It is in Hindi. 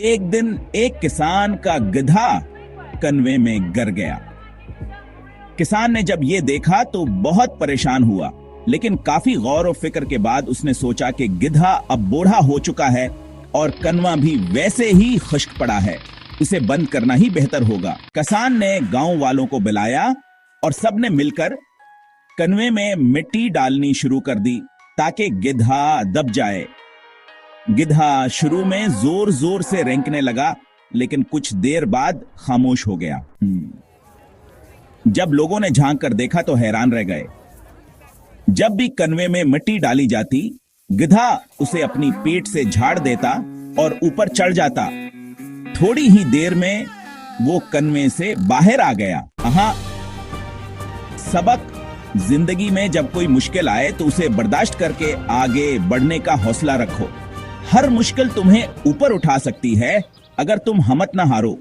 एक दिन एक किसान का गधा कन्वे में गिर गया। किसान ने जब ये देखा तो बहुत परेशान हुआ, लेकिन काफी गौर और फिक्र के बाद उसने सोचा कि गिधा अब बूढ़ा हो चुका है और कनवा भी वैसे ही खुश्क पड़ा है, इसे बंद करना ही बेहतर होगा। किसान ने गांव वालों को बुलाया और सबने मिलकर कनवे में मिट्टी डालनी शुरू कर दी ताकि गिधा दब जाए। गिधा शुरू में जोर जोर से रेंकने लगा, लेकिन कुछ देर बाद खामोश हो गया। जब लोगों ने झांक कर देखा तो हैरान रह गए। जब भी कनवे में मिट्टी डाली जाती, गिधा उसे अपनी पीठ से झाड़ देता और ऊपर चढ़ जाता। थोड़ी ही देर में वो कनवे से बाहर आ गया। हाँ, सबक, जिंदगी में जब कोई मुश्किल आए तो उसे बर्दाश्त करके आगे बढ़ने का हौसला रखो। हर मुश्किल तुम्हें ऊपर उठा सकती है अगर तुम हिम्मत ना हारो।